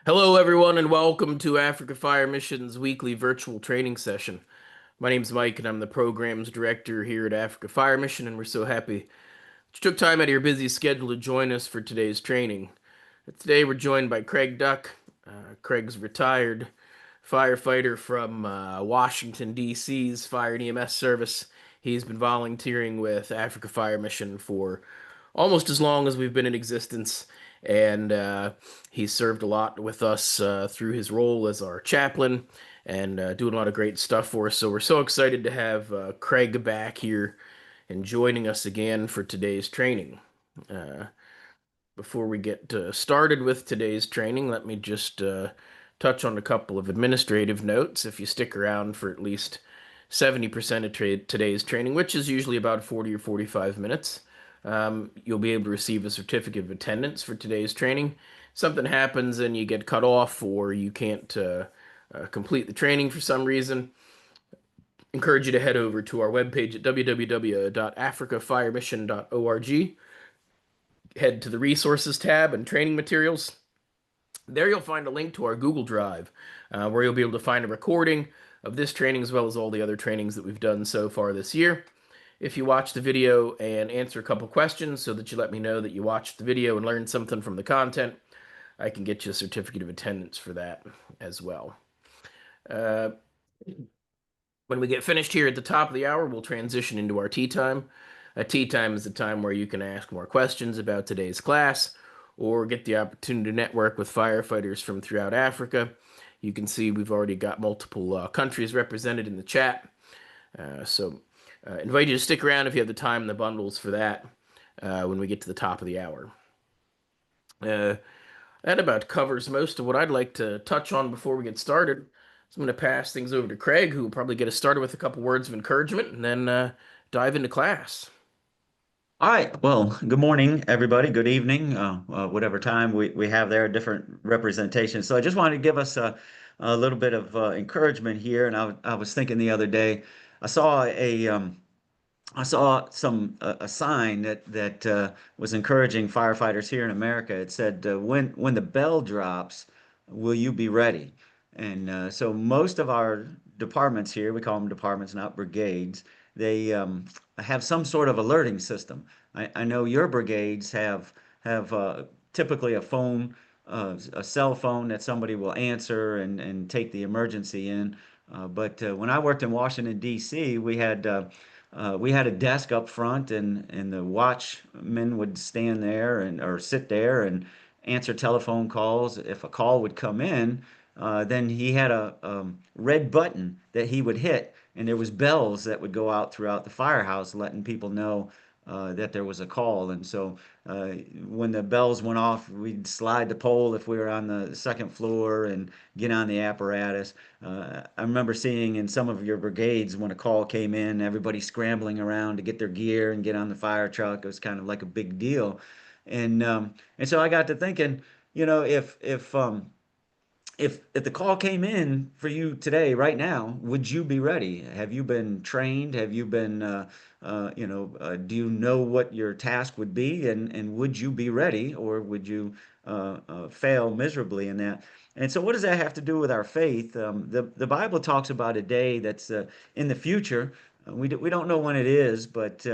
Hello, everyone, and welcome to Africa Fire Mission's weekly virtual training session. My name's Mike, and I'm the programs director here at Africa Fire Mission, and we're so happy that you took time out of your busy schedule to join us for today's training. Today, we're joined by Craig Duck. Craig's retired firefighter from Washington, D.C.'s Fire and EMS service. He's been volunteering with Africa Fire Mission for almost as long as we've been in existence, and he's served a lot with us through his role as our chaplain and doing a lot of great stuff for us. So we're so excited to have Craig back here and joining us again for today's training. Uh, Before we get started with today's training, let me just touch on a couple of administrative notes. If you stick around for at least 70% of today's training, which is usually about 40 or 45 minutes, you'll be able to receive a certificate of attendance for today's training. Something happens and you get cut off or you can't complete the training for some reason, encourage you to head over to our webpage at www.africafiremission.org. Head to the resources tab and training materials. There you'll find a link to our Google Drive, where you'll be able to find a recording of this training as well as all the other trainings that we've done so far this year. If you watch the video and answer a couple questions so that you let me know that you watched the video and learned something from the content, I can get you a certificate of attendance for that as well. Uh, when we get finished here at the top of the hour, we'll transition into our tea time. A tea time is the time where you can ask more questions about today's class or get the opportunity to network with firefighters from throughout Africa. You can see we've already got multiple countries represented in the chat. So invite you to stick around if you have the time and the bundles for that when we get to the top of the hour. Uh, that about covers most of what I'd like to touch on before we get started. So I'm going to pass things over to Craig, who will probably get us started with a couple words of encouragement and then dive into class. All right. Well, good morning, everybody. Good evening, whatever time we have there, different representations. So I just wanted to give us a little bit of encouragement here. And I was thinking the other day, I saw I saw a sign that was encouraging firefighters here in America. It said, "When the bell drops, will you be ready?" And so most of our departments here, we call them departments, not brigades. They have some sort of alerting system. I know your brigades have typically a phone, a cell phone that somebody will answer and take the emergency in. But when I worked in Washington, D.C., we had a desk up front, and the watchman would stand there and or sit there and answer telephone calls. If a call would come in, then he had a red button that he would hit, and there was bells that would go out throughout the firehouse, letting people know that there was a call. And so when the bells went off, we'd slide the pole if we were on the second floor and get on the apparatus. I remember seeing in some of your brigades when a call came in, everybody scrambling around to get their gear and get on the fire truck. It was kind of like a big deal. And so I got to thinking, you know, if the call came in for you today, right now, would you be ready? Have you been trained? Have you been, do you know what your task would be? And would you be ready, or would you fail miserably in that? And so, what does that have to do with our faith? The Bible talks about a day that's in the future. We don't know when it is, but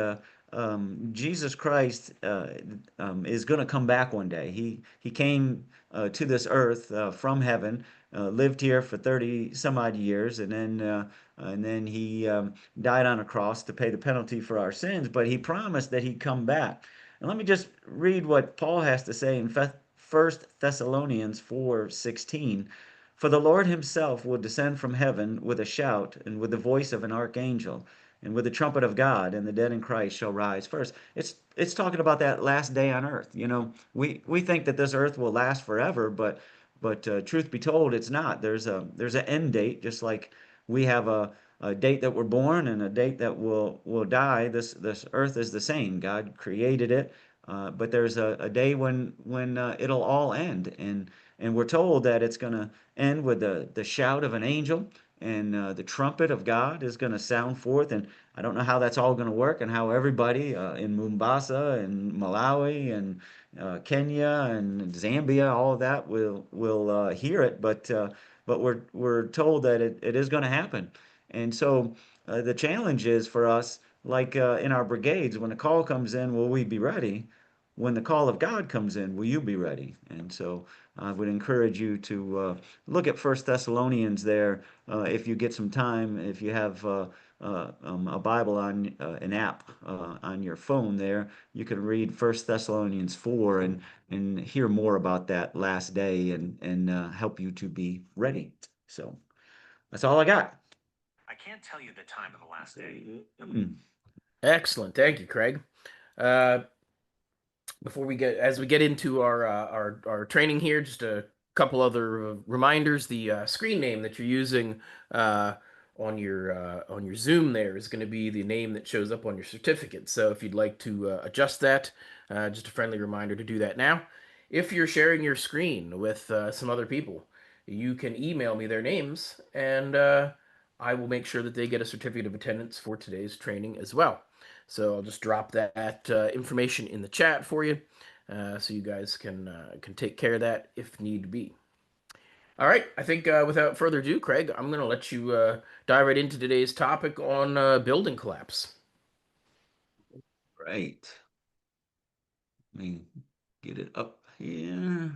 Jesus Christ is going to come back one day. He came to this earth from heaven, lived here for 30 some odd years, and then he died on a cross to pay the penalty for our sins. But he promised that he'd come back. And let me just read what Paul has to say in First Thessalonians 4:16. For the Lord himself will descend from heaven with a shout and with the voice of an archangel and with the trumpet of God, and the dead in Christ shall rise first. It's talking about that last day on earth. You know, we think that this earth will last forever, but truth be told, it's not. There's an end date, just like we have a date that we're born and a date that will die. This earth is the same. God created it, but there's a day when it'll all end, and we're told that it's going to end with the shout of an angel, and the trumpet of God is going to sound forth. And I don't know how that's all going to work and how everybody in Mombasa and Malawi and Kenya and Zambia, all of that will hear it, but we're told that it is going to happen. And so the challenge is for us, like in our brigades, when the call comes in, will we be ready? When the call of God comes in, will you be ready? And so I would encourage you to look at First Thessalonians there if you get some time. If you have a Bible on an app on your phone there, you can read First Thessalonians 4 and hear more about that last day and help you to be ready. So that's all I got. I can't tell you the time of the last day. Excellent. Thank you, Craig. Uh, Before as we get into our training here, just a couple other reminders. The screen name that you're using uh, on your Zoom there is going to be the name that shows up on your certificate. So if you'd like to adjust that, just a friendly reminder to do that now. If you're sharing your screen with some other people, you can email me their names, and I will make sure that they get a certificate of attendance for today's training as well. So I'll just drop that information in the chat for you, so you guys can take care of that if need be. All right, I think without further ado, Craig, I'm going to let you dive right into today's topic on building collapse. Right. Let me get it up here.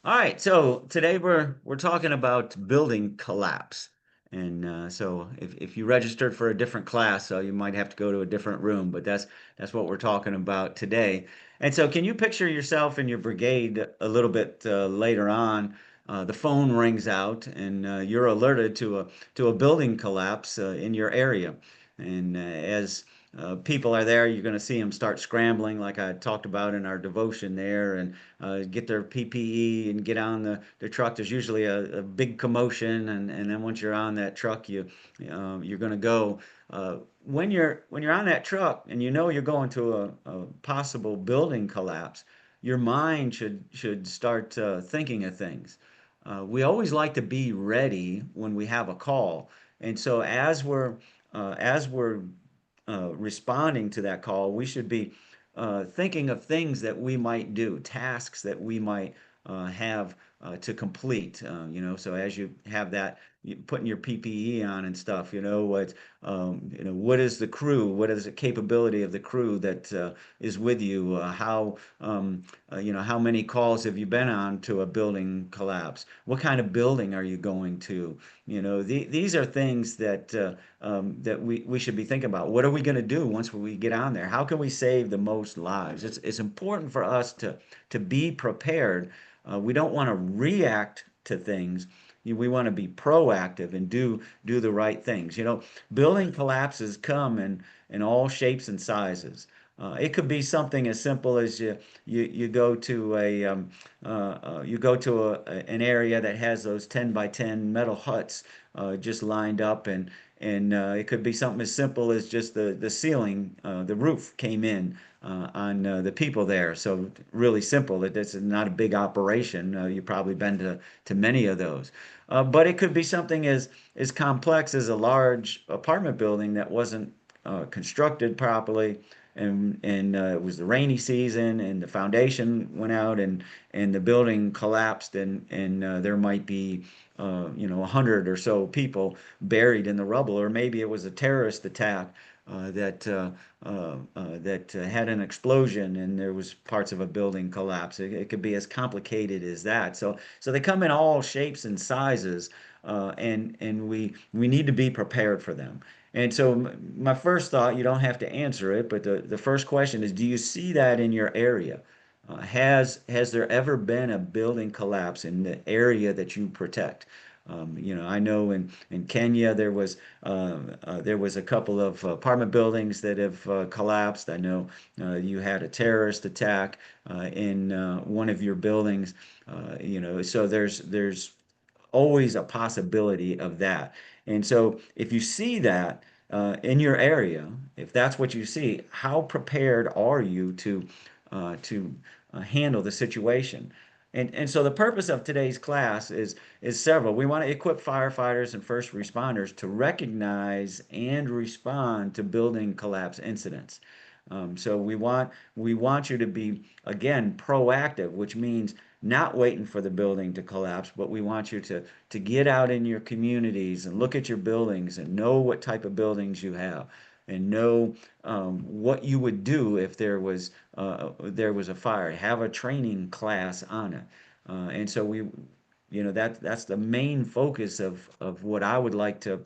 All right, so today we're talking about building collapse. And so if you registered for a different class, you might have to go to a different room, but that's what we're talking about today. And so can you picture yourself in your brigade a little bit later on? The phone rings out and you're alerted to a building collapse in your area. And as people are there, you're going to see them start scrambling, like I talked about in our devotion there, and get their PPE and get on the truck. There's usually a big commotion, and then once you're on that truck, you're going to go. When you're on that truck and you know you're going to a possible building collapse, your mind should start thinking of things. We always like to be ready when we have a call, and so as we're responding to that call, we should be thinking of things that we might do, tasks that we might have to complete. So as you have that, you putting your PPE on and stuff, what is the crew? What is the capability of the crew that is with you? How many calls have you been on to a building collapse? What kind of building are you going to? These are things that we should be thinking about. What are we going to do once we get on there? How can we save the most lives? It's important for us to be prepared. We don't want to react to things. We want to be proactive and do the right things. Building collapses come in all shapes and sizes. It could be something as simple as you go to an area that has those 10 by 10 metal huts just lined up, and it could be something as simple as just the ceiling, the roof came in on the people there. So really simple. That's not a big operation. You've probably been to many of those. But it could be something as complex as a large apartment building that wasn't constructed properly, and it was the rainy season, and the foundation went out, and the building collapsed, and there might be 100 or so people buried in the rubble, or maybe it was a terrorist attack that had an explosion and there was parts of a building collapse. It could be as complicated as that. So they come in all shapes and sizes, and we need to be prepared for them. And so my first thought, you don't have to answer it, but the first question is, do you see that in your area? Has there ever been a building collapse in the area that you protect? I know in Kenya there was a couple of apartment buildings that have collapsed. I know you had a terrorist attack in one of your buildings. So there's always a possibility of that. And so if you see that in your area, if that's what you see, how prepared are you to handle the situation? And so the purpose of today's class is several. We want to equip firefighters and first responders to recognize and respond to building collapse incidents. So we want you to be again proactive, which means not waiting for the building to collapse, but we want you to get out in your communities and look at your buildings and know what type of buildings you have and know what you would do if there was a fire. Have a training class on it, and so that's the main focus of what I would like to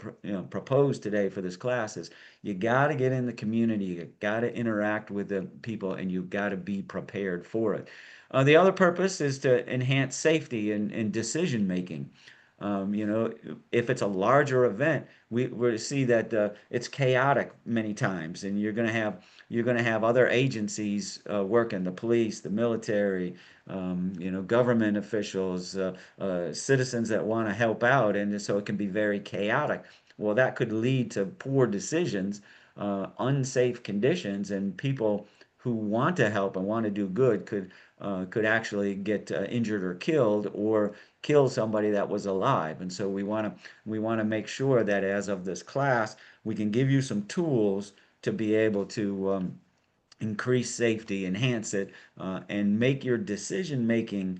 propose today for this class is you got to get in the community, you got to interact with the people, and you got to be prepared for it. The other purpose is to enhance safety and decision making. You know, if it's a larger event, we see that it's chaotic many times, and you're going to have other agencies working, the police, the military, government officials, citizens that want to help out, and so it can be very chaotic. Well, that could lead to poor decisions, unsafe conditions, and people who want to help and want to do good could actually get injured or killed, or kill somebody that was alive. And so we want to make sure that as of this class, we can give you some tools to be able to increase safety, enhance it, and make your decision making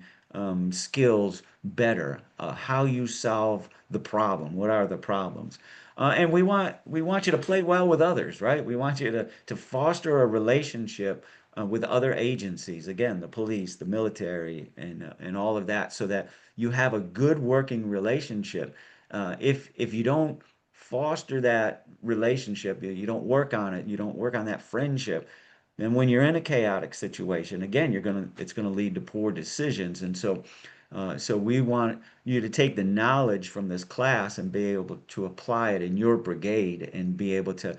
skills better. How you solve the problem. What are the problems? And we want you to play well with others, right? We want you to foster a relationship with other agencies, again, the police, the military, and all of that, so that you have a good working relationship. If you don't foster that relationship, you don't work on it, you don't work on that friendship, and when you're in a chaotic situation, again, it's gonna lead to poor decisions. And so we want you to take the knowledge from this class and be able to apply it in your brigade and be able to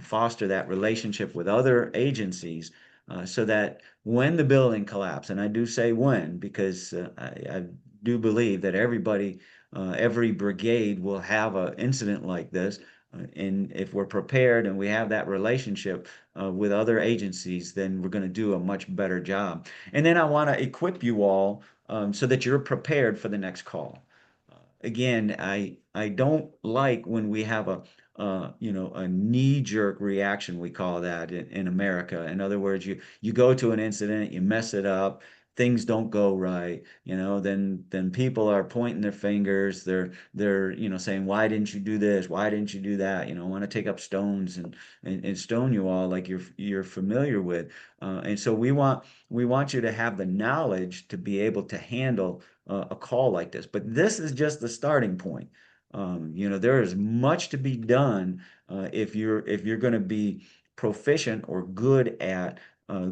foster that relationship with other agencies, so that when the building collapses, and I do say when, because I do believe that every brigade will have an incident like this. And if we're prepared and we have that relationship with other agencies, then we're going to do a much better job. And then I want to equip you all so that you're prepared for the next call. Again, I don't like when we have a knee-jerk reaction, we call that in America. In other words, you go to an incident, you mess it up, things don't go right, then people are pointing their fingers, they're saying, why didn't you do this? Why didn't you do that? Want to take up stones and stone you all like you're familiar with. And so we want you to have the knowledge to be able to handle a call like this. But this is just the starting point. There is much to be done if you're going to be proficient or good at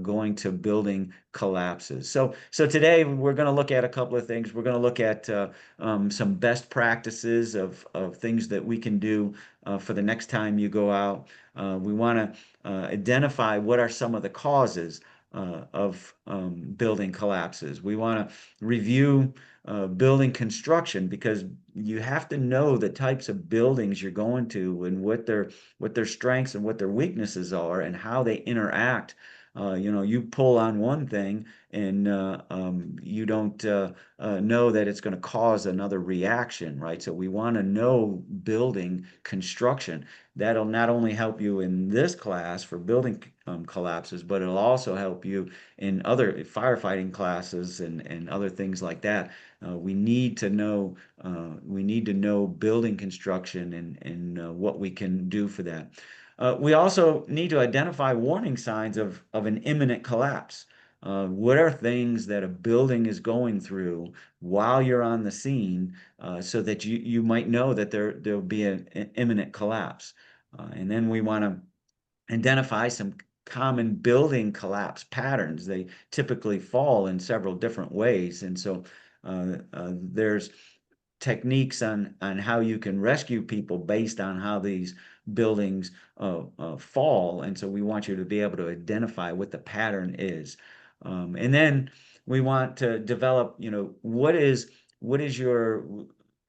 going to building collapses. So today we're going to look at a couple of things. We're going to look at some best practices of things that we can do for the next time you go out. We want to identify what are some of the causes of building collapses. We want to review building construction, because you have to know the types of buildings you're going to and what their strengths and what their weaknesses are and how they interact. You pull on one thing and you don't know that it's going to cause another reaction, right? So we want to know building construction. That'll not only help you in this class for building collapses, but it'll also help you in other firefighting classes and other things like that. We need to know building construction and what we can do for that. We also need to identify warning signs of an imminent collapse. What are things that a building is going through while you're on the scene, so that you might know that there'll be an imminent collapse. And then we want to identify some common building collapse patterns. They typically fall in several different ways. And so there's techniques on how you can rescue people based on how these buildings fall. And so we want you to be able to identify what the pattern is. And then we want to develop, what is your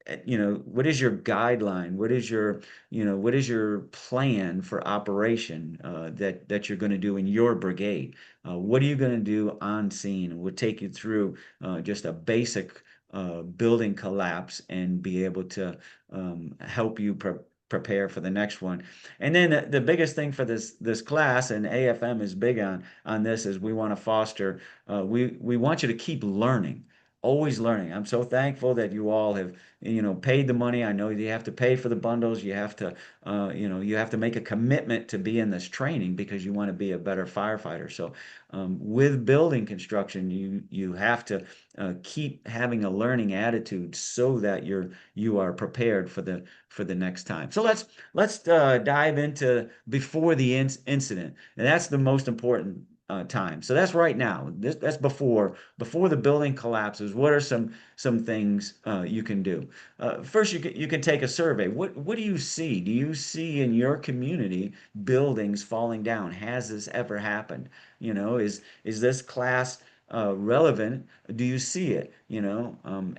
what is your guideline? What is your, what is your plan for operation that you're going to do in your brigade? What are you going to do on scene? We'll take you through just a basic building collapse and be able to help you prepare for the next one. And then the biggest thing for this class, and AFM is big on this, is we want to foster. We want you to keep learning, always learning. I'm so thankful that you all have, paid the money. I know you have to pay for the bundles. You have to, you have to make a commitment to be in this training because you want to be a better firefighter. So, with building construction, you have to keep having a learning attitude so that you are prepared for the next time. So let's dive into before the incident, and that's the most important time. So that's right now. That's before the building collapses. What are some things you can do? First, you can take a survey. What do you see? Do you see in your community buildings falling down? Has this ever happened? Is this class relevant? Do you see it?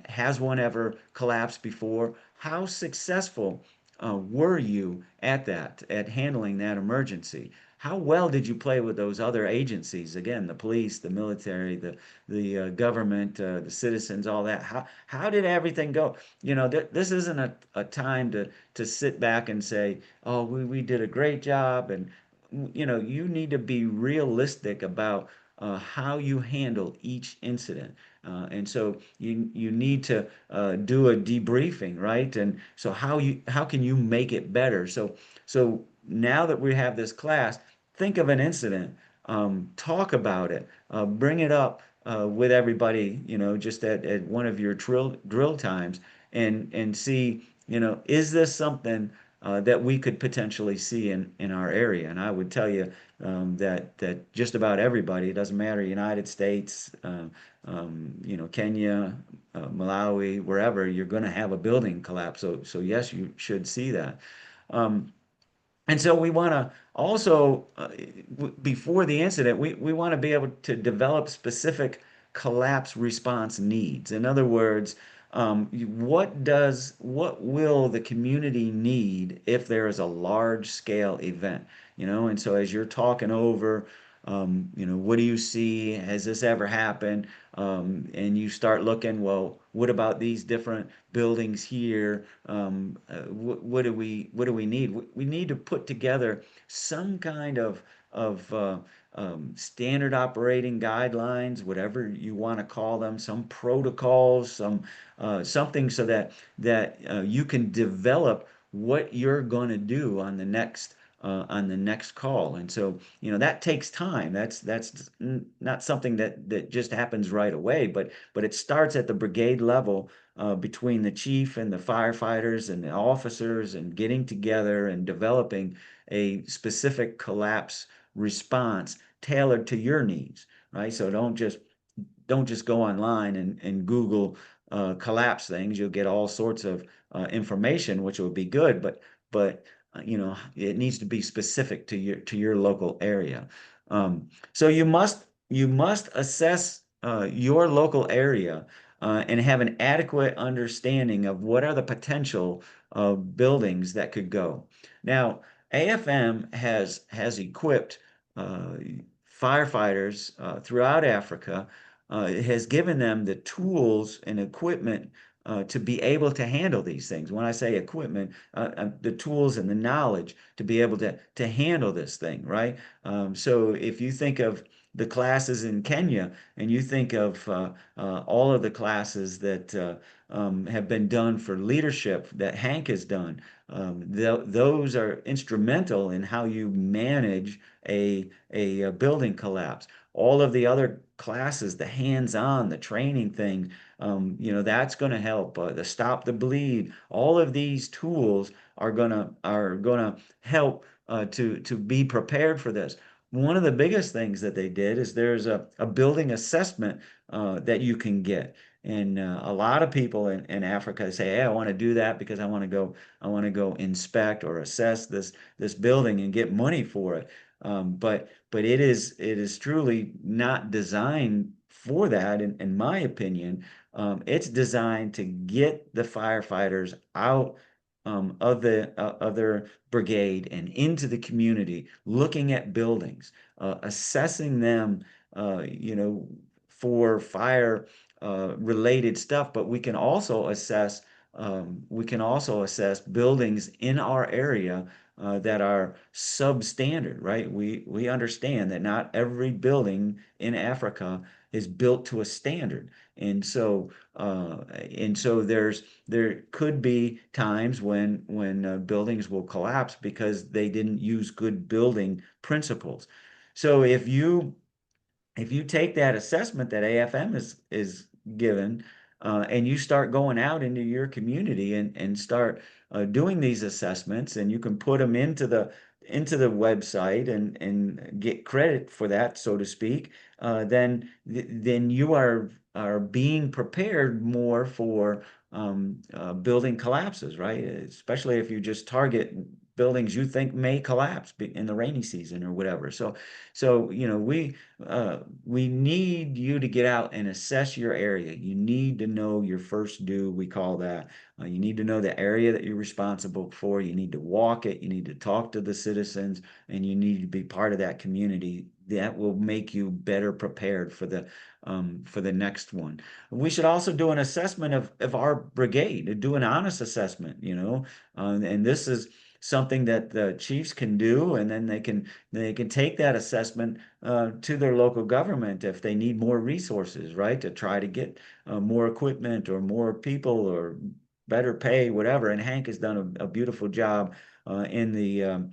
Has one ever collapsed before? How successful were you at handling that emergency? How well did you play with those other agencies? Again, the police, the military, the government, the citizens, all that. How did everything go? This isn't a time to sit back and say, "Oh, we did a great job," and you need to be realistic about how you handle each incident. And so you need to do a debriefing, right? And so how can you make it better? So now that we have this class, think of an incident, talk about it, bring it up with everybody, just at one of your drill times, and see, is this something that we could potentially see in our area? And I would tell you that just about everybody, it doesn't matter, United States, Kenya, Malawi, wherever, you're going to have a building collapse. So yes, you should see that. Um, and so we want to also, before the incident, we want to be able to develop specific collapse response needs. In other words, what will the community need if there is a large scale event? And so as you're talking over, what do you see? Has this ever happened? And you start looking, well, what about these different buildings here? What do we need? We need to put together some kind of standard operating guidelines, whatever you want to call them, some protocols, something so that you can develop what you're going to do on the next call. And so, that takes time. That's not something that just happens right away, but it starts at the brigade level, between the chief and the firefighters and the officers, and getting together and developing a specific collapse response tailored to your needs, right? So don't just go online and Google collapse things. You'll get all sorts of information, which will be good, but it needs to be specific to your local area. So you must assess your local area and have an adequate understanding of what are the potential buildings that could go. Now, AFM has equipped uh, firefighters throughout Africa. It has given them the tools and equipment to be able to handle these things. When I say equipment, the tools and the knowledge to be able to handle this thing, right? So if you think of the classes in Kenya, and you think of all of the classes that have been done for leadership that Hank has done, those are instrumental in how you manage a building collapse. All of the other classes, the hands-on, the training thing, that's going to help. The stop the bleed. All of these tools are gonna help to be prepared for this. One of the biggest things that they did is there's a building assessment that you can get. And a lot of people in Africa say, "Hey, I want to do that because I want to go inspect or assess this building and get money for it." But it is truly not designed for that, in my opinion, it's designed to get the firefighters out of their brigade and into the community, looking at buildings, assessing them, for fire related stuff. But we can also assess buildings in our area that are substandard, right? We understand that not every building in Africa is built to a standard, and so there could be times when buildings will collapse because they didn't use good building principles. So if you take that assessment that AFM is given, and you start going out into your community and start doing these assessments, and you can put them into the website and get credit for that, so to speak, then you are being prepared more for building collapses, right? Especially if you just target buildings you think may collapse in the rainy season or whatever. So we need you to get out and assess your area. You need to know your first due, we call that. You need to know the area that you're responsible for. You need to walk it. You need to talk to the citizens, and you need to be part of that community. That will make you better prepared for the next one. We should also do an assessment of our brigade, do an honest assessment, and this is something that the chiefs can do, and then they can take that assessment to their local government if they need more resources, right, to try to get more equipment or more people or better pay, whatever. And Hank has done a beautiful job in the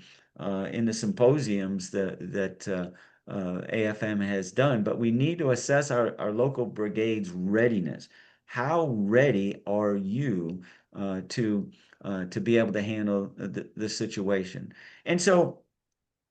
symposiums that AFM has done. But we need to assess our local brigade's readiness. How ready are you to be able to handle the situation? And so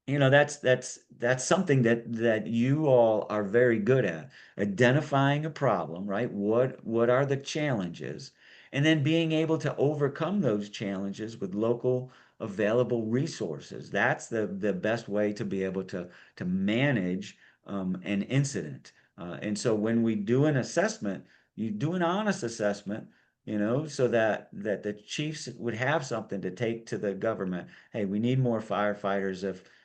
that's something that you all are very good at, identifying a problem, right? What are the challenges? And then being able to overcome those challenges with local available resources. That's the best way to be able to manage an incident. And so when we do an assessment, you do an honest assessment, so that the chiefs would have something to take to the government. Hey, we need more firefighters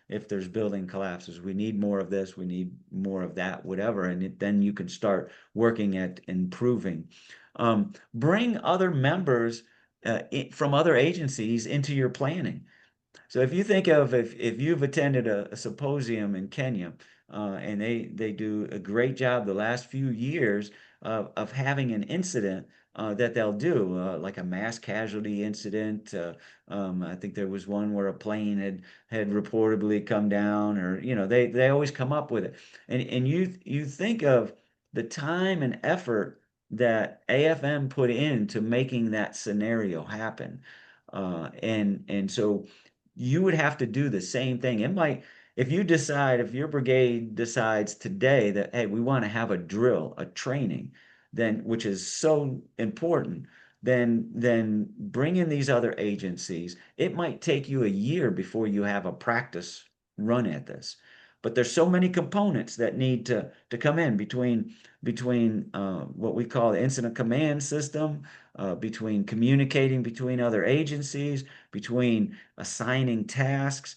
if there's building collapses. We need more of this, we need more of that, whatever. And then you can start working at improving. Bring other members from other agencies into your planning. So if you think of if you've attended a symposium in Kenya, and they do a great job the last few years of having an incident that they'll do, like a mass casualty incident. I think there was one where a plane had reportedly come down, or they always come up with it. And you think of the time and effort that AFM put into making that scenario happen. And so you would have to do the same thing. It might, if your brigade decides today that, hey, we want to have a drill, a training, then, which is so important, then bring in these other agencies. It might take you a year before you have a practice run at this. But there's so many components that need to come in between what we call the incident command system, between communicating between other agencies, between assigning tasks,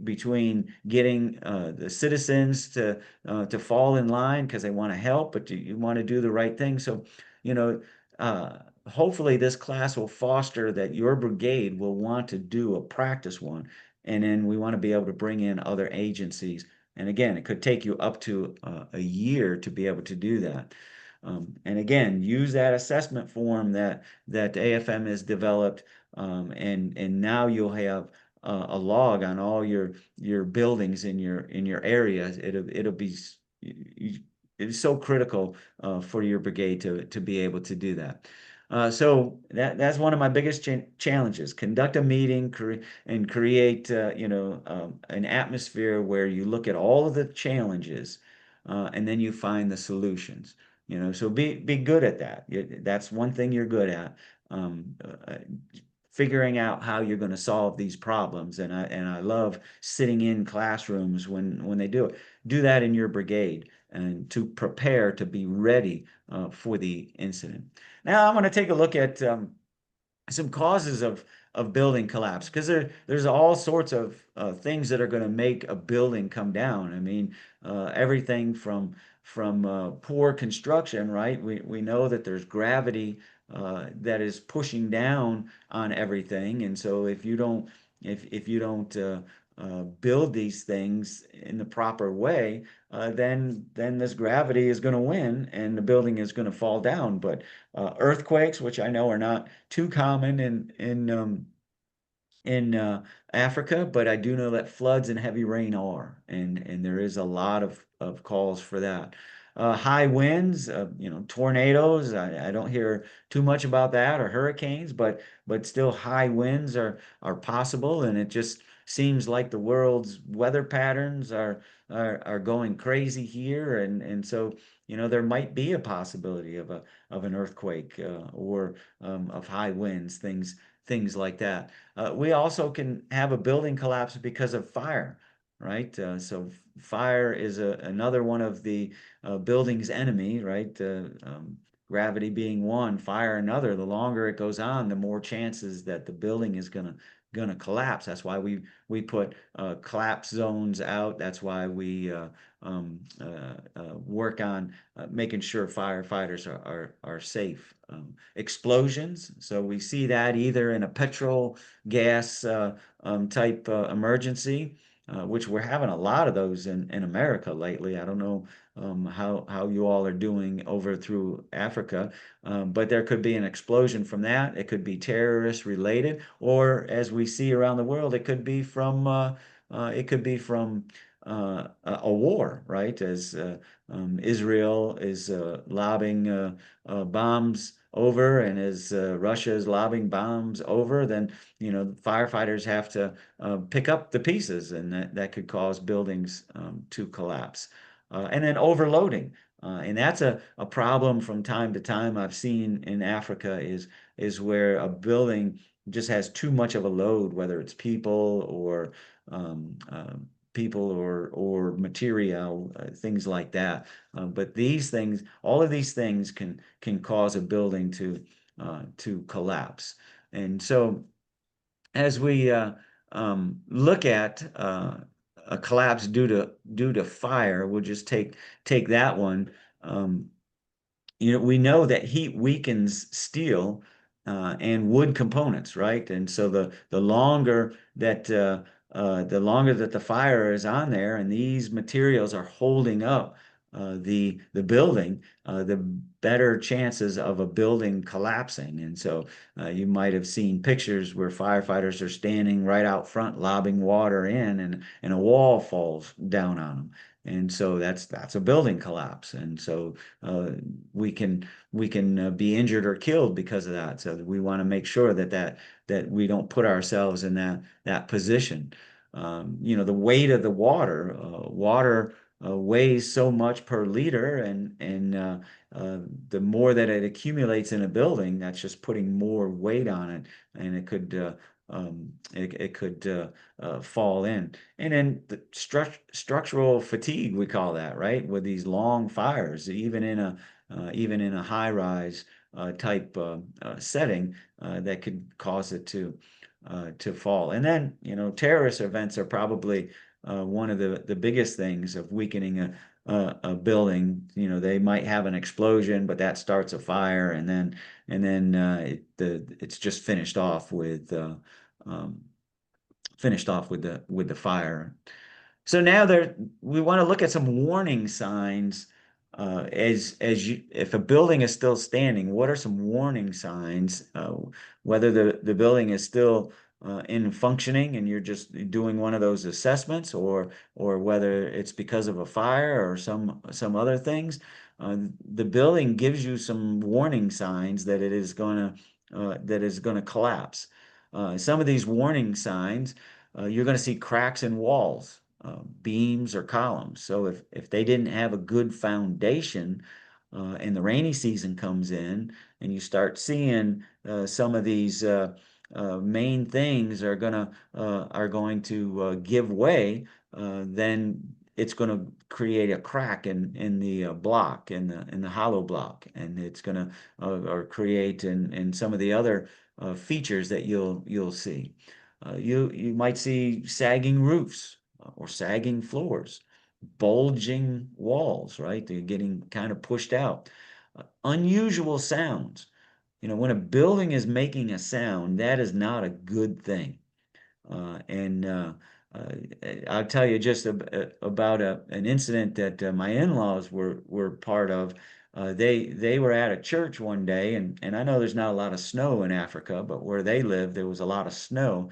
between getting the citizens to fall in line because they want to help, but you want to do the right thing. So, you know, uh, hopefully this class will foster that your brigade will want to do a practice one, and then we want to be able to bring in other agencies. And again, it could take you up to a year to be able to do that. And again, use that assessment form that AFM has developed, and now you'll have a log on all your buildings in your area. It'll be it's so critical for your brigade to be able to do that. So that's one of my biggest challenges. Conduct a meeting and create an atmosphere where you look at all of the challenges, and then you find the solutions. So be good at that. That's one thing you're good at. Um, uh, Figuring out how you're going to solve these problems. And I love sitting in classrooms when they do it. Do that in your brigade. and to prepare to be ready for the incident. Now I'm going to take a look at some causes of building collapse because there's all sorts of things that are going to make a building come down. I mean, everything from poor construction, right? We know that there's gravity that is pushing down on everything, and so if you don't build these things in the proper way, then this gravity is going to win, and the building is going to fall down. But earthquakes, which I know are not too common in Africa, but I do know that floods and heavy rain are, and there is a lot of calls for that. High winds, tornadoes. I don't hear too much about that or hurricanes, but still high winds are possible, and it just seems like the world's weather patterns are going crazy here, and so there might be a possibility of an earthquake or of high winds, things like that. We also can have a building collapse because of fire, right? So fire is another one of the building's enemy, right? Gravity being one, fire another. The longer it goes on, the more chances that the building is gonna collapse. That's why we put collapse zones out. That's why we work on making sure firefighters are safe. Explosions. So we see that either in a petrol gas type emergency, which we're having a lot of those in America lately. I don't know how you all are doing over through Africa, but there could be an explosion from that. It could be terrorist related, or as we see around the world, it could be from a war, right? As Israel is lobbing bombs over, and as Russia is lobbing bombs over, then firefighters have to pick up the pieces, and that could cause buildings to collapse. And then overloading. And that's a problem from time to time I've seen in Africa is where a building just has too much of a load, whether it's um, uh, people or material, things like that. But these things, all of these things can cause a building to collapse. And so as we look at a collapse due to fire, we'll just take that one. Um, we know that heat weakens steel and wood components, right? And so the longer that the fire is on there, and these materials are holding up the building, the better chances of a building collapsing. And so you might have seen pictures where firefighters are standing right out front, lobbing water in, and a wall falls down on them. And so that's a building collapse. And so uh, we can be injured or killed because of that. So we want to make sure that we don't put ourselves in that position. The weight of the water weighs so much per liter, and the more that it accumulates in a building, that's just putting more weight on it, and it could fall in. And then the structural fatigue, we call that, right? With these long fires, even in a high rise type setting, that could cause it to fall. And then, terrorist events are probably one of the biggest things of weakening a building. They might have an explosion, but that starts a fire, and then it's just um, finished off with the fire. So now we want to look at some warning signs. If a building is still standing, what are some warning signs? Whether the building is still in functioning, and you're just doing one of those assessments, or whether it's because of a fire or some other things. The building gives you some warning signs that is going to collapse. Some of these warning signs, you're going to see cracks in walls, beams, or columns. So if they didn't have a good foundation, and the rainy season comes in, and you start seeing some of these main things are going to give way, then it's going to create a crack in the block in the hollow block, and it's going to or create in some of the other features that you'll see. You might see sagging roofs or sagging floors, bulging walls, right? They're getting kind of pushed out. Unusual sounds. When a building is making a sound, that is not a good thing. And uh, I'll tell you just about an incident that my in-laws were part of. They were at a church one day, and I know there's not a lot of snow in Africa, but where they live, there was a lot of snow.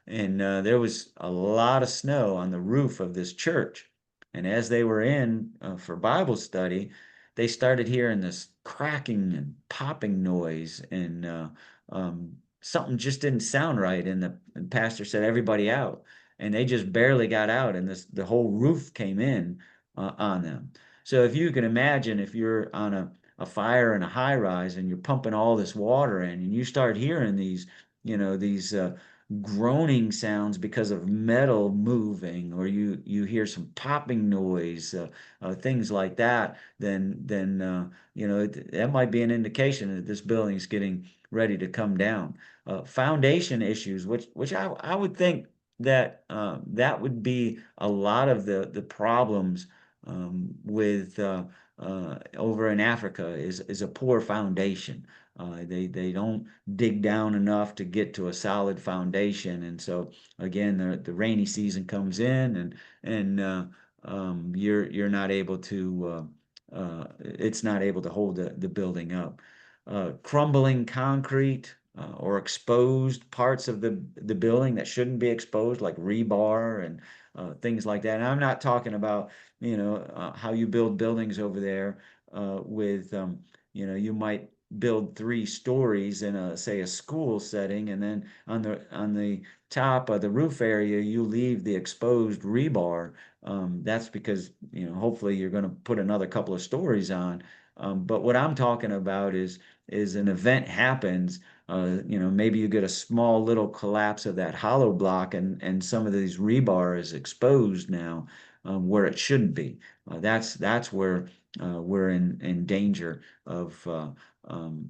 And there was a lot of snow on the roof of this church. And as they were in for Bible study, they started hearing this cracking and popping noise, and something just didn't sound right. And the pastor said, "Everybody out," and they just barely got out, and the whole roof came in on them. So if you can imagine, if you're on a fire in a high rise and you're pumping all this water in, and you start hearing these groaning sounds because of metal moving, or you hear some popping noise, things like that, then that might be an indication that this building is getting ready to come down. Foundation issues, which I would think that that would be a lot of the problems with over in Africa is a poor foundation. They don't dig down enough to get to a solid foundation, and so again, the rainy season comes in, and you're not able to it's not able to hold the building up. Crumbling concrete or exposed parts of the building that shouldn't be exposed, like rebar and things like that. And I'm not talking about how you build buildings over there with you might build 3 stories in a say a school setting, and then on the top of the roof area you leave the exposed rebar. That's because hopefully you're going to put another couple of stories on. But what I'm talking about is an event happens. Maybe you get a small little collapse of that hollow block, and some of these rebar is exposed now, where it shouldn't be. That's where we're in danger of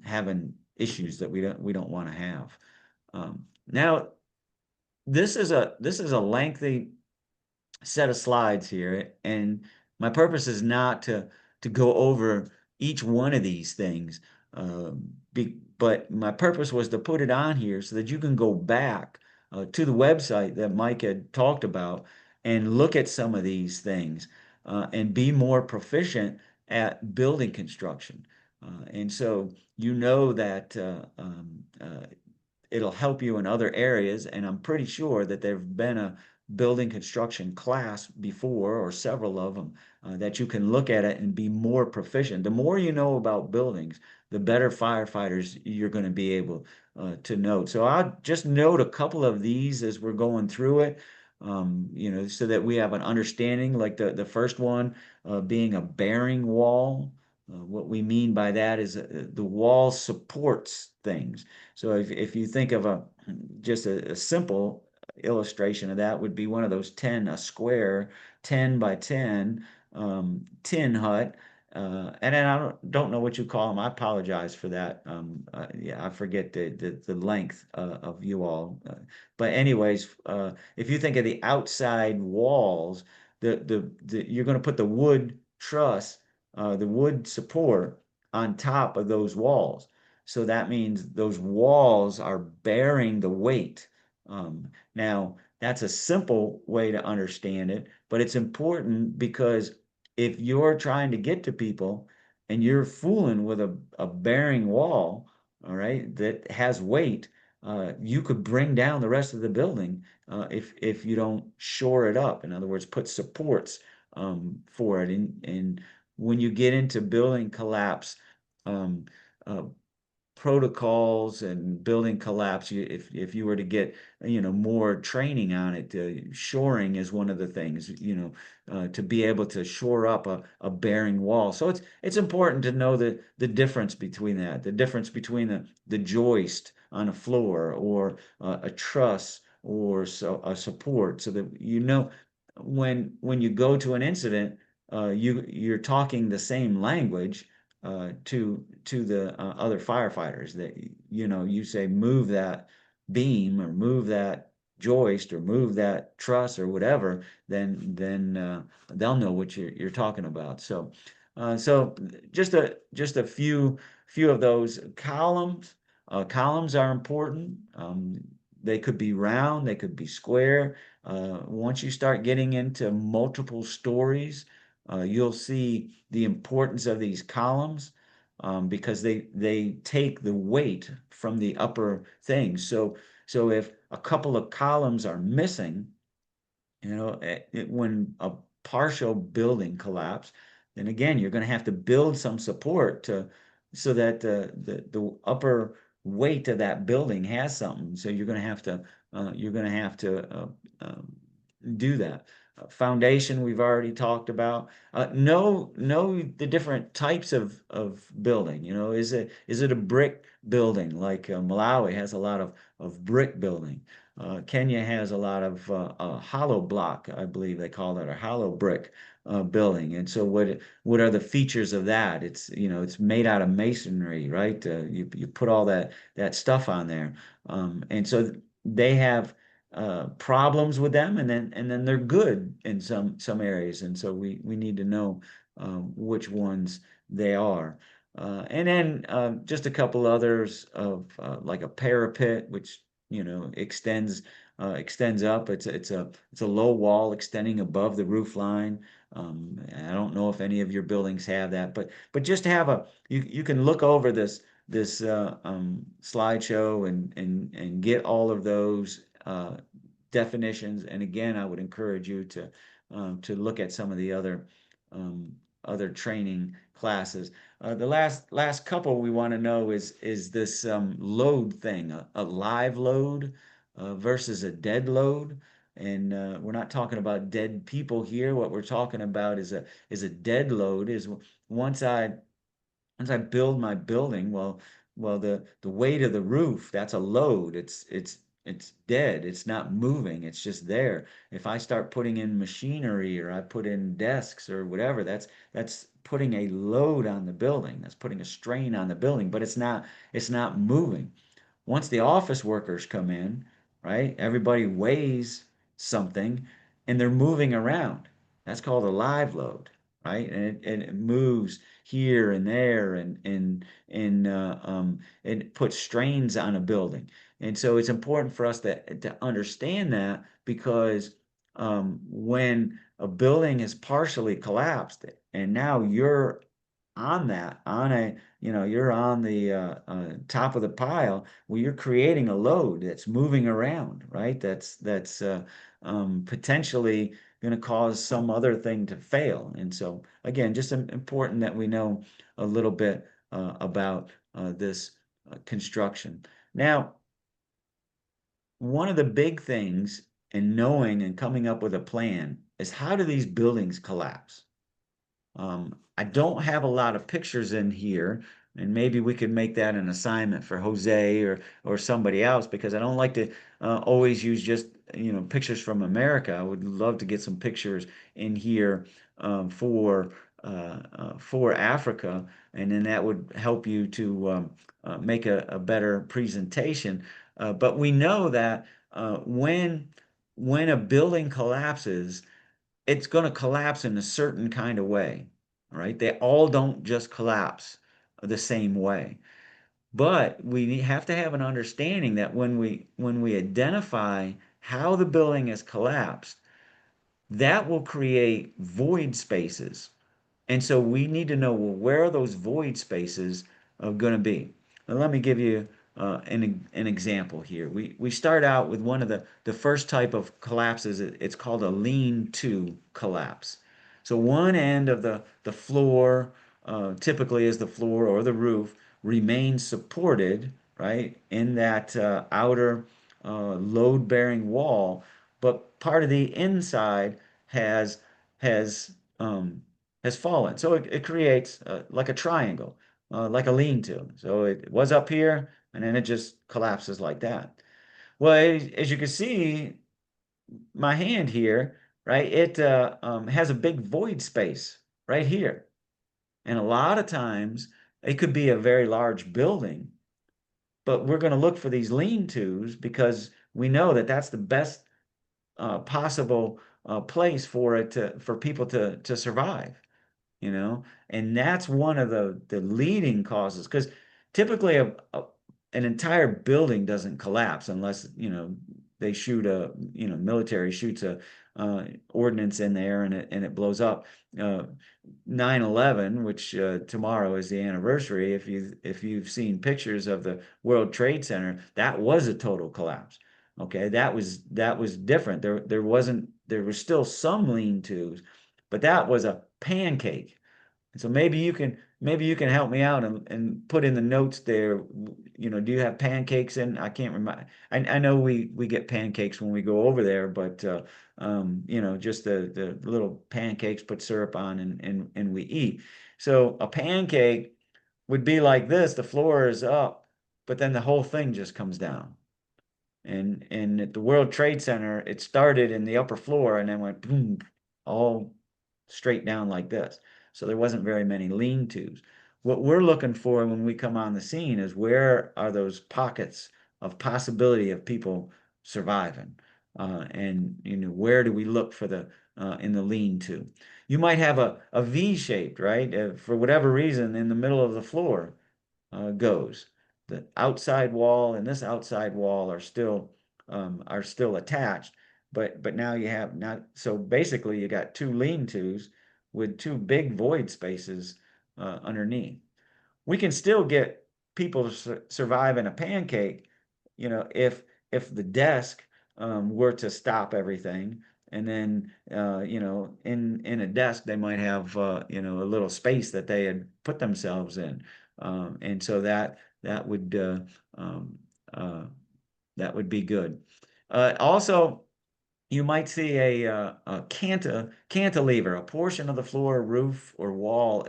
having issues that we don't want to have. Now, this is a lengthy set of slides here, and my purpose is not to go over each one of these things, but my purpose was to put it on here so that you can go back to the website that Mike had talked about and look at some of these things and be more proficient at building construction. And so you know that it'll help you in other areas. And I'm pretty sure that there've been a building construction class before, or several of them, that you can look at it and be more proficient. The more you know about buildings, the better firefighters you're going to be able to note. So I'll just note a couple of these as we're going through it. So that we have an understanding, like the first one being a bearing wall. What we mean by that is the wall supports things. So if you think of just a simple illustration of that would be one of those a square 10 by 10 tin hut. And then I don't know what you call them. I apologize for that. Yeah, I forget the length of you all. But anyways, if you think of the outside walls, you're going to put the wood truss, the wood support on top of those walls. So that means those walls are bearing the weight. Now, that's a simple way to understand it, but it's important because if you're trying to get to people and you're fooling with a bearing wall, all right, that has weight, you could bring down the rest of the building if you don't shore it up. In other words, put supports for it. And when you get into building collapse, um, uh, protocols and building collapse, if you were to get more training on it, shoring is one of the things, to be able to shore up a bearing wall. So it's important to know the difference between that, the difference between the joist on a floor, or a truss, or so a support, so that when you go to an incident, you're talking the same language to the other firefighters. That you say move that beam or move that joist or move that truss or whatever, then they'll know what you're talking about. So just a few of those columns. Columns are important. They could be round, they could be square. Once you start getting into multiple stories, you'll see the importance of these columns because they take the weight from the upper things. So if a couple of columns are missing, when a partial building collapse, then again, you're going to have to build some support to so that the upper weight of that building has something. So you're going to have to do that. Foundation we've already talked about. Know the different types of building. Is it a brick building like Malawi has a lot of brick building. Kenya has a lot of hollow block, I believe they call that, or hollow brick building. And so what are the features of that? It's made out of masonry, right? You put all that stuff on there, and so they have problems with them, and then they're good in some areas, and so we need to know which ones they are. And then just a couple others of like a parapet, which extends up. It's a low wall extending above the roof line. I don't know if any of your buildings have that, but just have you can look over this slideshow and get all of those definitions. And again, I would encourage you to look at some of the um, other training classes. The last couple we want to know is this load thing, a live load versus a dead load. And we're not talking about dead people here. What we're talking about is a dead load. Is once I once I build my building, well, the weight of the roof, that's a load. It's dead. It's not moving. It's just there. If I start putting in machinery or I put in desks or whatever, that's putting a load on the building. That's putting a strain on the building, but it's not moving. Once the office workers come in, right, everybody weighs something and they're moving around. That's called a live load, right? And it moves here and there and it puts strains on a building. And so it's important for us to understand that because when a building is partially collapsed and now you're on that, you're on the top of the pile, well, you're creating a load that's moving around, right? That's potentially going to cause some other thing to fail. And so, again, just important that we know a little bit about this construction. Now, one of the big things in knowing and coming up with a plan is how do these buildings collapse? I don't have a lot of pictures in here, and maybe we could make that an assignment for Jose or somebody else because I don't like to always use just pictures from America. I would love to get some pictures in here for Africa, and then that would help you to make a better presentation. But we know that when a building collapses, it's going to collapse in a certain kind of way, right? They all don't just collapse the same way. But we have to have an understanding that when we identify how the building has collapsed, that will create void spaces, and so we need to know, well, where are those void spaces going to be? Now, let me give you an example here. We start out with one of the first type of collapses. It's called a lean-to collapse. So one end of the floor, typically is the floor or the roof, remains supported, right, in that outer load-bearing wall, but part of the inside has has um, has fallen. So it creates like a triangle, like a lean-to. So it was up here and then it just collapses like that. Well, as you can see, my hand here, right? It has a big void space right here. And a lot of times it could be a very large building, but we're going to look for these lean-tos because we know that that's the best possible place for it to for people to survive, you know, and that's one of the leading causes because typically an entire building doesn't collapse unless they shoot a military shoots a ordnance in there and it blows up. uh, 9/11, which tomorrow is the anniversary, if you've seen pictures of the World Trade Center, that was a total collapse. Okay, that was different. There was still some lean-tos, but that was a pancake. And so maybe you can help me out and put in the notes there. Do you have pancakes in? I can't remember. I know we get pancakes when we go over there, but just the little pancakes, put syrup on and we eat. So a pancake would be like this. The floor is up, but then the whole thing just comes down. And at the World Trade Center, it started in the upper floor and then went boom, all straight down like this. So there wasn't very many lean-tos. What we're looking for when we come on the scene is where are those pockets of possibility of people surviving, and where do we look for the in the lean-to? You might have a V shaped, right? For whatever reason, in the middle of the floor goes. The outside wall and this outside wall are still attached, but now you have not. So basically, you got two lean-tos with two big void spaces underneath. We can still get people to survive in a pancake, if the desk were to stop everything, and then in a desk they might have a little space that they had put themselves in, and so that would um, uh, that would be good. Also, you might see a cantilever, a portion of the floor, roof, or wall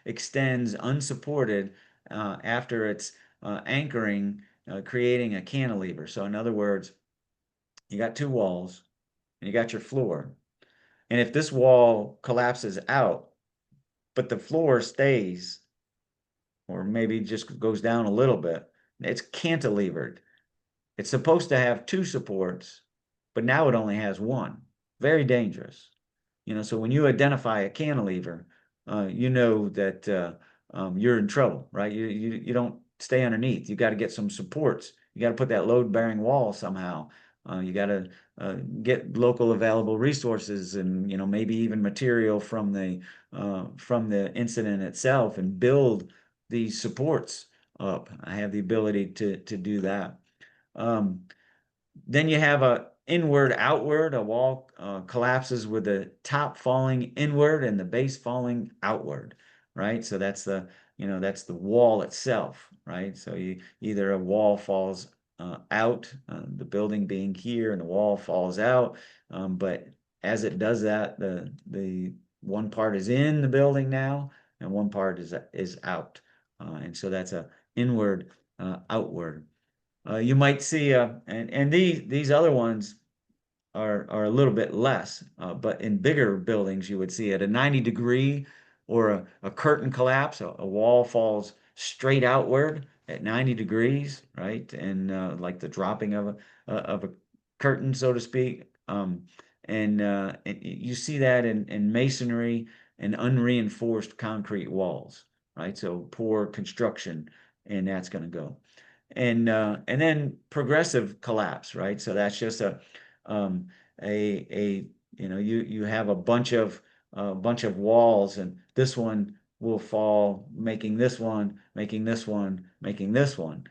extends unsupported after it's anchoring, creating a cantilever. So, in other words, you got two walls and you got your floor. And if this wall collapses out, but the floor stays, or maybe just goes down a little bit, it's cantilevered. It's supposed to have two supports, but now it only has one. Very dangerous. So when you identify a cantilever, you know that you're in trouble, right? You don't stay underneath. You got to get some supports. You got to put that load-bearing wall somehow. You got to get local available resources and maybe even material from the incident itself and build these supports up. I have the ability to do that. Um, then you have a inward outward. A wall collapses with the top falling inward and the base falling outward, right? So that's the wall itself, right? So either a wall falls out, the building being here, and the wall falls out. But as it does that, the one part is in the building now, and one part is out, and so that's a inward outward. You might see, and these other ones are a little bit less, but in bigger buildings, you would see at a 90 degree or a curtain collapse, a wall falls straight outward at 90 degrees, right? And like the dropping of a curtain, so to speak. And you see that in masonry and unreinforced concrete walls, right? So poor construction, and that's going to go. And then progressive collapse, right? So that's just um, a you have a bunch of walls, and this one will fall, making this one, making this one, making this one.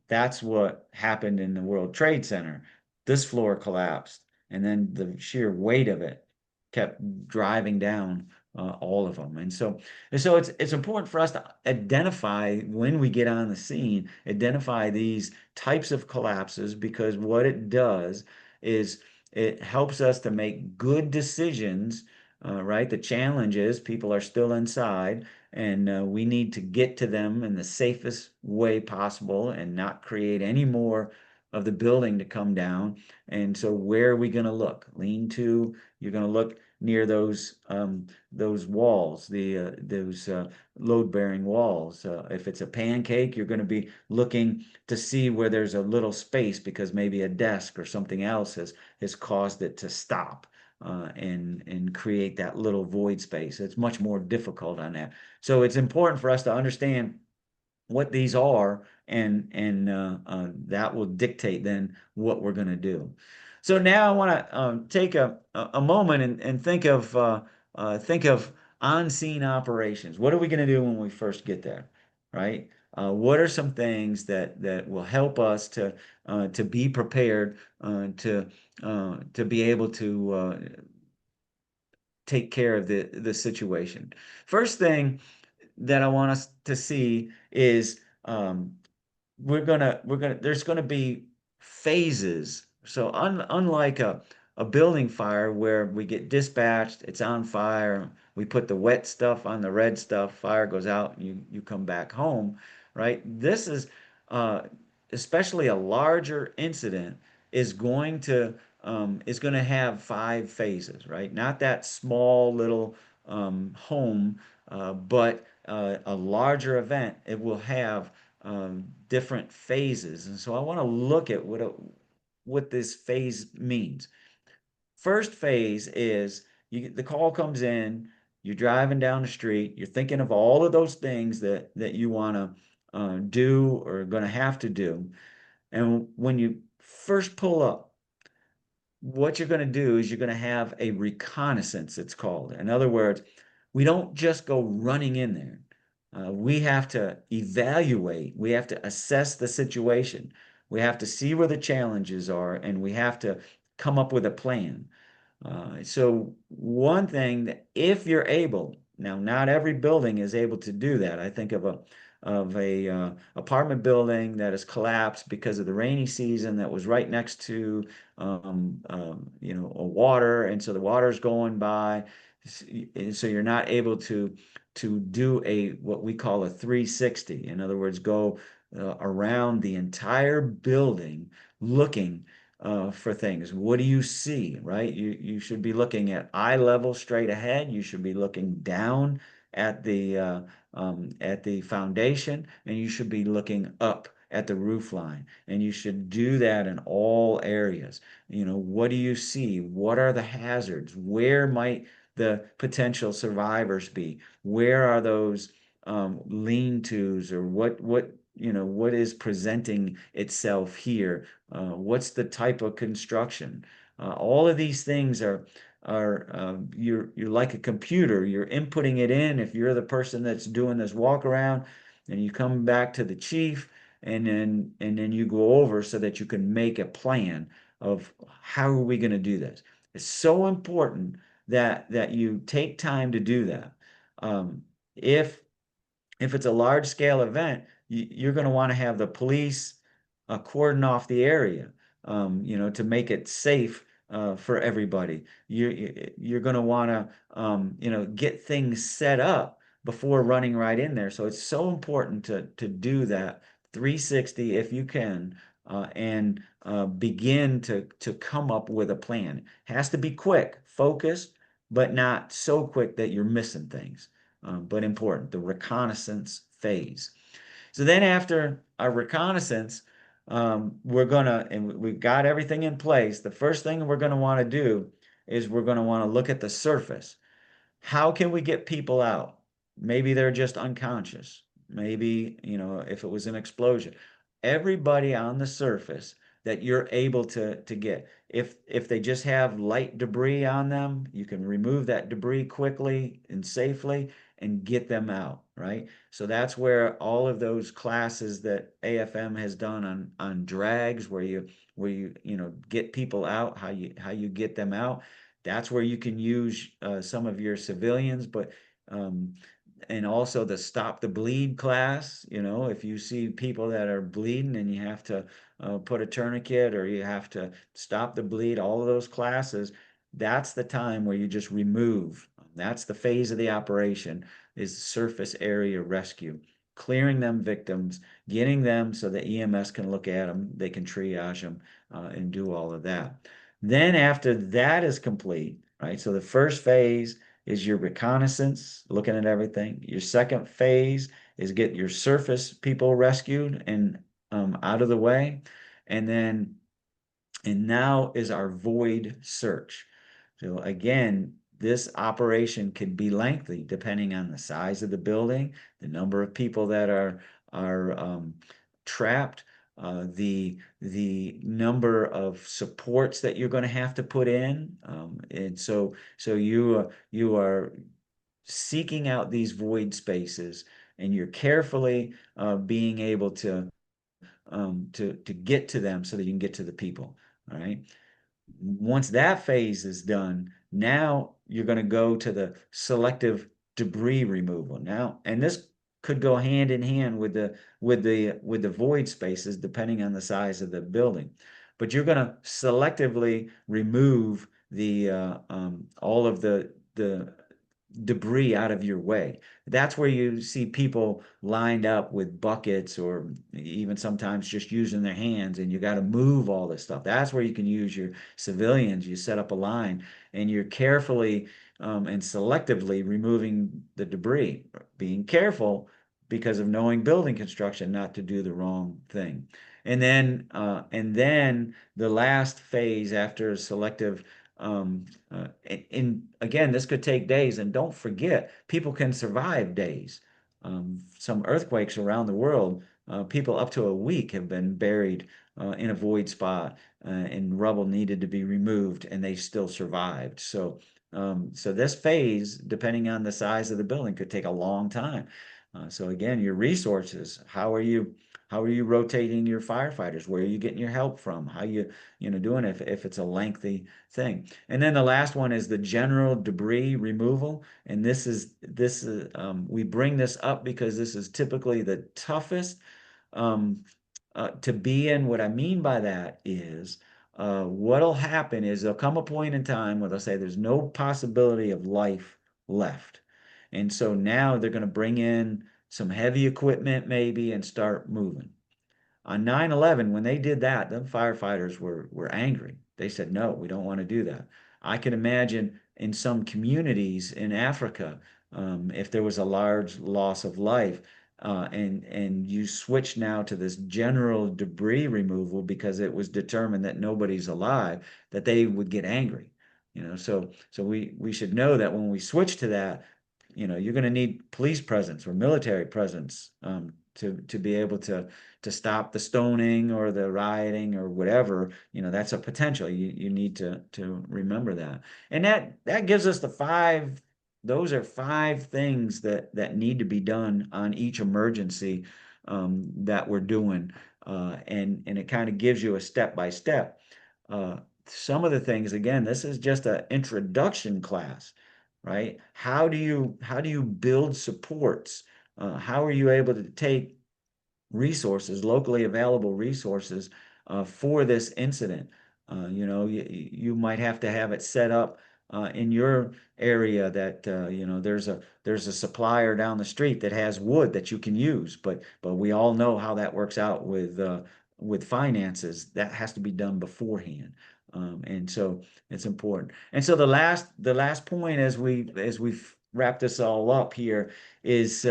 That's what happened in the World Trade Center. This floor collapsed, and then the sheer weight of it kept driving down all of them. And so it's important for us to identify when we get on the scene, identify these types of collapses, because what it does is it helps us to make good decisions, right? The challenge is people are still inside, and we need to get to them in the safest way possible and not create any more of the building to come down. And so where are we going to look? Lean to, you're going to look near those walls, the those load-bearing walls. If it's a pancake, you're going to be looking to see where there's a little space because maybe a desk or something else has caused it to stop. And create that little void space. It's much more difficult on that. So it's important for us to understand what these are, and that will dictate then what we're going to do. So now I want to take a moment and think of on-scene operations. What are we going to do when we first get there, right? What are some things that will help us to be prepared to be able to take care of the situation? First thing that I want us to see is we're gonna there's gonna be phases. So unlike a building fire where we get dispatched, it's on fire, we put the wet stuff on the red stuff, fire goes out, and you come back home, right? This is uh, especially a larger incident is going to have 5 phases, right? Not that small little home, but a larger event. It will have different phases. And so I want to look at what this phase means. First phase is the call comes in, you're driving down the street, you're thinking of all of those things that you want to do or going to have to do. And when you first pull up, what you're going to do is you're going to have a reconnaissance, it's called. In other words, we don't just go running in there. We have to evaluate, we have to assess the situation, we have to see where the challenges are, and we have to come up with a plan. So one thing that if you're able, now not every building is able to do that. I think of a apartment building that has collapsed because of the rainy season that was right next to a water, and so the water's going by, and so you're not able to do a what we call a 360. In other words, go around the entire building looking for things. What do you see, right? You should be looking at eye level straight ahead. You should be looking down at the foundation, and you should be looking up at the roof line. And you should do that in all areas. What do you see? What are the hazards? Where might the potential survivors be? Where are those lean-tos, or what is presenting itself here? What's the type of construction? All of these things are you're like a computer. You're inputting it in. If you're the person that's doing this walk around, and you come back to the chief, and then you go over so that you can make a plan of how are we going to do this. It's so important that you take time to do that. Um, if if it's a large scale event, you're going to want to have the police cordon off the area, to make it safe for everybody. You're going to want to, get things set up before running right in there. So it's so important to do that 360 if you can, and begin to come up with a plan. It has to be quick, focused, but not so quick that you're missing things, but important, the reconnaissance phase. So then after our reconnaissance, and we've got everything in place. The first thing we're going to want to do is we're going to want to look at the surface. How can we get people out? Maybe they're just unconscious. Maybe, if it was an explosion. Everybody on the surface that you're able to get. If they just have light debris on them, you can remove that debris quickly and safely and get them out, right? So that's where all of those classes that AFM has done on drags, where you get people out, how you get them out. That's where you can use some of your civilians, but um, and also the stop the bleed class. If you see people that are bleeding and you have to put a tourniquet, or you have to stop the bleed, all of those classes, that's the time where you just remove. That's the phase of the operation, is surface area rescue. clearing them victims, getting them so that EMS can look at them, they can triage them, and do all of that. Then after that is complete, right? So the first phase is your reconnaissance, looking at everything. Your second phase is get your surface people rescued and out of the way. And then and now is our void search. So again, this operation can be lengthy depending on the size of the building, the number of people that are trapped, the number of supports that you're going to have to put in, and so you are seeking out these void spaces, and you're carefully being able to get to them so that you can get to the people. All right. Once that phase is done, now you're going to go to the selective debris removal. Now, and this could go hand in hand with the void spaces depending on the size of the building. But you're going to selectively remove the all of the debris out of your way. That's where you see people lined up with buckets or even sometimes just using their hands, and you got to move all this stuff. That's where you can use your civilians. You set up a line and you're carefully and selectively removing the debris, being careful because of knowing building construction not to do the wrong thing. And then the last phase after selective again, this could take days, and don't forget, people can survive days. Some earthquakes around the world, people up to a week have been buried in a void spot, and rubble needed to be removed, and they still survived. So this phase, depending on the size of the building, could take a long time. So again, your resources, how are you rotating your firefighters? Where are you getting your help from? How you doing if it's a lengthy thing? And then the last one is the general debris removal. And this is we bring this up because this is typically the toughest um, to be in. What I mean by that is what'll happen is there'll come a point in time where they'll say there's no possibility of life left. And so now they're going to bring in some heavy equipment maybe and start moving. On 9/11, when they did that, the firefighters were angry. They said, no, we don't want to do that. I can imagine in some communities in Africa, if there was a large loss of life, and you switch now to this general debris removal because it was determined that nobody's alive, that they would get angry. So we should know that when we switch to that, you're going to need police presence or military presence to be able to stop the stoning or the rioting or whatever. That's a potential. You need to remember that. And that gives us the five. Those are five things that need to be done on each emergency that we're doing, and it kind of gives you a step by step. Some of the things, again, this is just an introduction class, right? How do you build supports? How are you able to take resources, locally available resources for this incident? You might have to have it set up in your area that there's a supplier down the street that has wood that you can use, but we all know how that works out with finances. That has to be done beforehand. And so it's important. And so the last point as we wrap this all up here is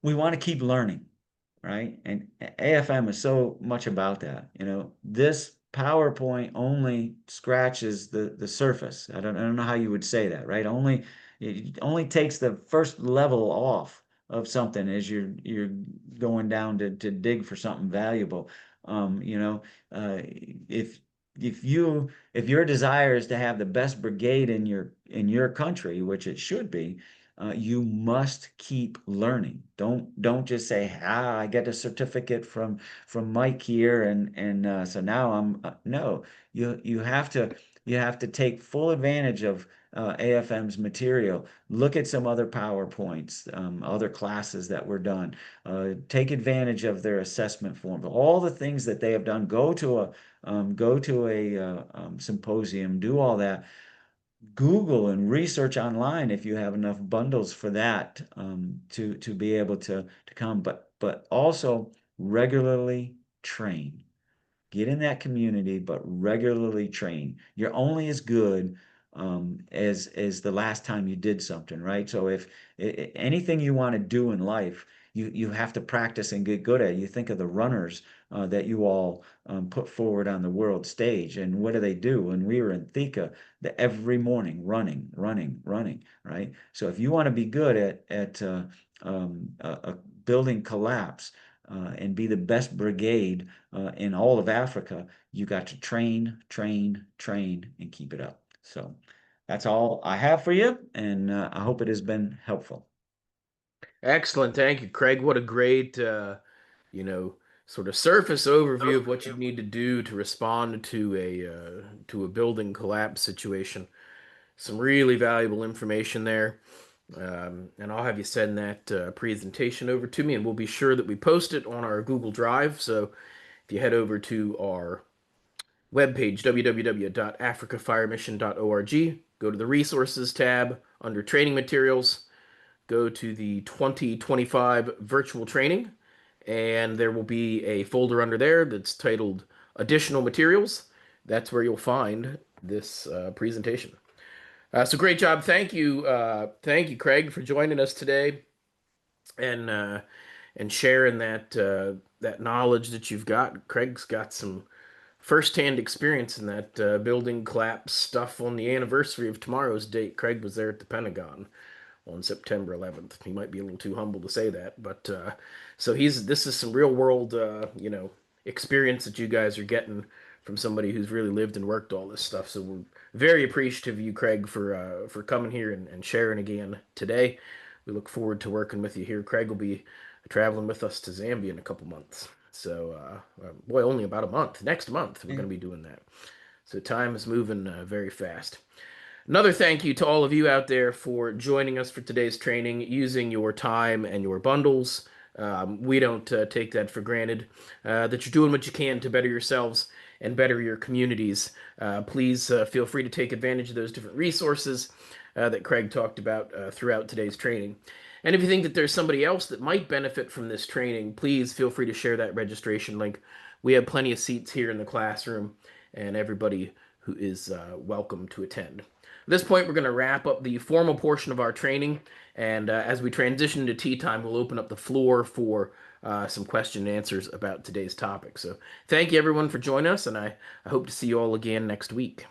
we want to keep learning, right? And AFM is so much about that. This PowerPoint only scratches the surface. I don't know how you would say that, right? It only takes the first level off of something as you're going down to dig for something valuable. Um, you know, if if your desire is to have the best brigade in your country, which it should be, you must keep learning. Don't just say, I get a certificate from Mike here, and so now I'm no. You have to take full advantage of AFM's material. Look at some other PowerPoints, other classes that were done. Take advantage of their assessment forms. All the things that they have done. Go to a symposium. Do all that. Google and research online if you have enough bundles for that to be able to come, but also regularly train. Get in that community, but regularly train. You're only as good as the last time you did something, right? So if anything you want to do in life, you have to practice and get good at it. You think of the runners that you all put forward on the world stage, and what do they do? When we were in Thika, every morning running, running, running, right? So if you want to be good at building collapse and be the best brigade in all of Africa, you got to train, train, train, and keep it up. So that's all I have for you, and I hope it has been helpful. Excellent. Thank you, Craig. What a great, you know, sort of surface overview of what you need to do to respond to a building collapse situation. Some really valuable information there. And I'll have you send that presentation over to me, and we'll be sure that we post it on our Google Drive. So if you head over to our webpage, www.africafiremission.org, go to the resources tab under training materials, go to the 2025 virtual training, and there will be a folder under there that's titled additional materials. That's where you'll find this presentation. So great job. Thank you, Craig, for joining us today and sharing that knowledge that you've got. Craig's got some firsthand experience in that building collapse stuff on the anniversary of tomorrow's date. Craig was there at the Pentagon on September 11th. He might be a little too humble to say that, but so he's this is some real world experience that you guys are getting from somebody who's really lived and worked all this stuff. So we're very appreciative of you, Craig, for coming here and sharing again today. We look forward to working with you here. Craig will be traveling with us to Zambia in a couple months. So, boy, only about a month. Next month, we're going to be doing that. So, time is moving very fast. Another thank you to all of you out there for joining us for today's training, using your time and your bundles. We don't take that for granted. That you're doing what you can to better yourselves and better your communities. Please feel free to take advantage of those different resources that Craig talked about throughout today's training. And if you think that there's somebody else that might benefit from this training, please feel free to share that registration link. We have plenty of seats here in the classroom, and everybody who is welcome to attend. At this point, we're going to wrap up the formal portion of our training, and as we transition to tea time, we'll open up the floor for some question and answers about today's topic. So thank you everyone for joining us, and I hope to see you all again next week.